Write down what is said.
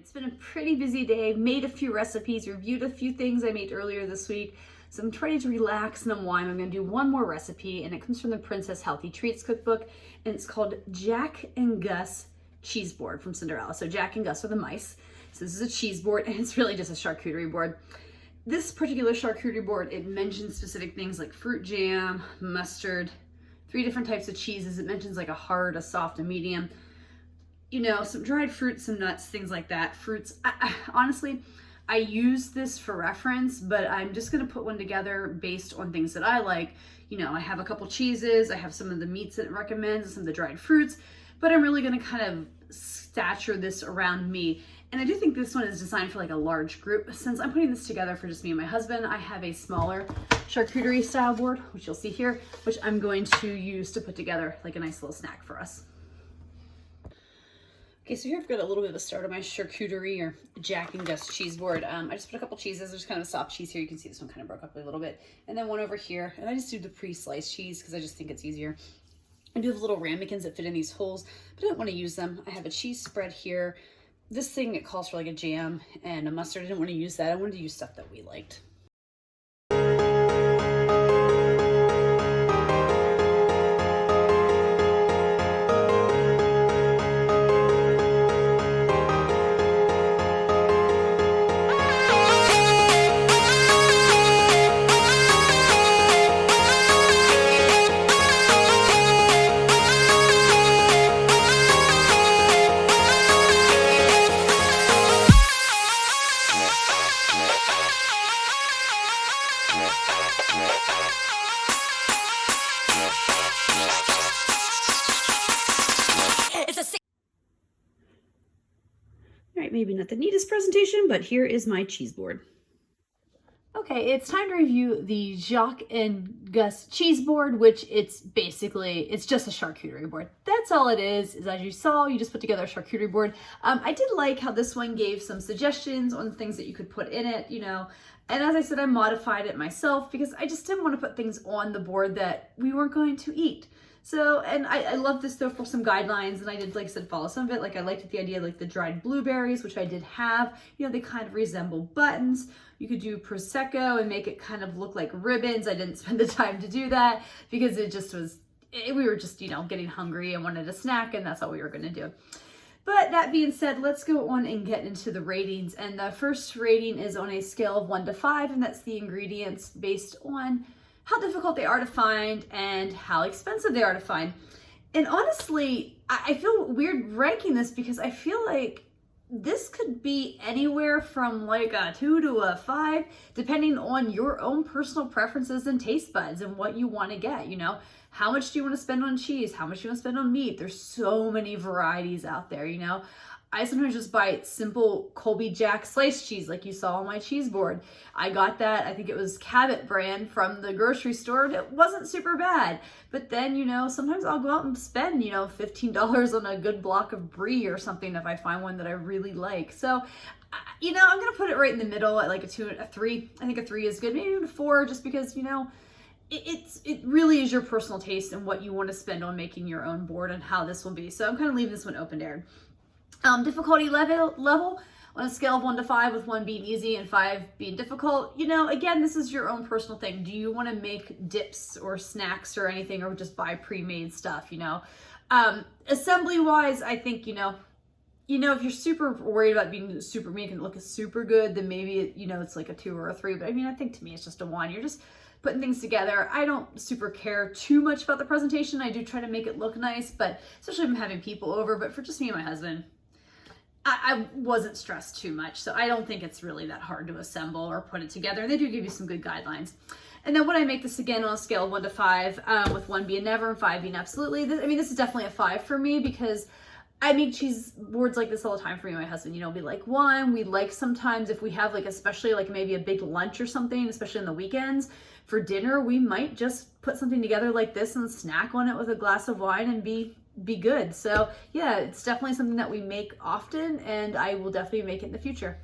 It's been a pretty busy day. I've made a few recipes, reviewed a few things I made earlier this week. So I'm trying to relax and unwind. I'm gonna do one more recipe and it comes from the Princess Healthy Treats cookbook and it's called Jack and Gus cheese board from Cinderella. So Jack and Gus are the mice. So this is a cheese board and it's really just a charcuterie board. This particular charcuterie board, it mentions specific things like fruit jam, mustard, 3 different types of cheeses. It mentions like a hard, a soft, a medium. You know, some dried fruits, some nuts, things like that. Fruits, honestly, I use this for reference, but I'm just gonna put one together based on things that I like. You know, I have a couple cheeses, I have some of the meats that it recommends, some of the dried fruits, but I'm really gonna kind of stature this around me. And I do think this one is designed for like a large group. Since I'm putting this together for just me and my husband, I have a smaller charcuterie style board, which you'll see here, which I'm going to use to put together like a nice little snack for us. Okay, so here I've got a little bit of a start of my charcuterie or Jack and Gus cheese board. I just put a couple cheeses. There's kind of a soft cheese here. You can see this one kind of broke up a little bit. And then one over here. And I just do the pre-sliced cheese because I just think it's easier. I do have little ramekins that fit in these holes, but I don't want to use them. I have a cheese spread here. This thing, it calls for like a jam and a mustard. I didn't want to use that. I wanted to use stuff that we liked. All right, maybe not the neatest presentation, but here is my cheese board. Okay, it's time to review the Jack and Gus cheese board, which it's just a charcuterie board. That's all it is as you saw, you just put together a charcuterie board. I did like how this one gave some suggestions on things that you could put in it, you know, and as I said, I modified it myself because I just didn't want to put things on the board that we weren't going to eat. So, and I love this though for some guidelines, and I did, like I said, follow some of it. Like I liked the idea, like the dried blueberries, which I did have, you know, they kind of resemble buttons. You could do Prosecco and make it kind of look like ribbons. I didn't spend the time to do that because it just was, we were just, you know, getting hungry and wanted a snack, and that's all we were gonna do. But that being said, let's go on and get into the ratings. And the first rating is on a scale of 1 to 5, and that's the ingredients based on how difficult they are to find and how expensive they are to find. And honestly, I feel weird ranking this because I feel like this could be anywhere from like a 2 to a 5, depending on your own personal preferences and taste buds and what you want to get, you know. How much do you want to spend on cheese? How much do you want to spend on meat? There's so many varieties out there, you know. I sometimes just buy simple Colby Jack sliced cheese like you saw on my cheese board. I got that, I think it was Cabot brand from the grocery store, and it wasn't super bad. But then, you know, sometimes I'll go out and spend, you know, $15 on a good block of brie or something if I find one that I really like. So, you know, I'm gonna put it right in the middle at like a 2, a 3. I think a 3 is good, maybe even a 4, just because, you know, it really is your personal taste and what you want to spend on making your own board and how this will be. So I'm kind of leaving this one open there. Difficulty level on a scale of 1 to 5, with 1 being easy and 5 being difficult. You know, again, this is your own personal thing. Do you want to make dips or snacks or anything, or just buy pre-made stuff, you know? Assembly wise, I think, you know, if you're super worried about being super, making it look super good, then maybe, you know, it's like a 2 or a 3. But I mean, I think to me, it's just a 1. You're just putting things together. I don't super care too much about the presentation. I do try to make it look nice, but especially if I'm having people over. But for just me and my husband, I wasn't stressed too much. So I don't think it's really that hard to assemble or put it together. They do give you some good guidelines. And then when I make this again on a scale of 1 to 5, with 1 being never and 5 being absolutely, this is definitely a 5 for me because I make cheese boards like this all the time for me and my husband. You know, we like 1, we like sometimes if we have like, especially like maybe a big lunch or something, especially on the weekends, for dinner, we might just put something together like this and snack on it with a glass of wine and be good. So yeah, it's definitely something that we make often, and I will definitely make it in the future.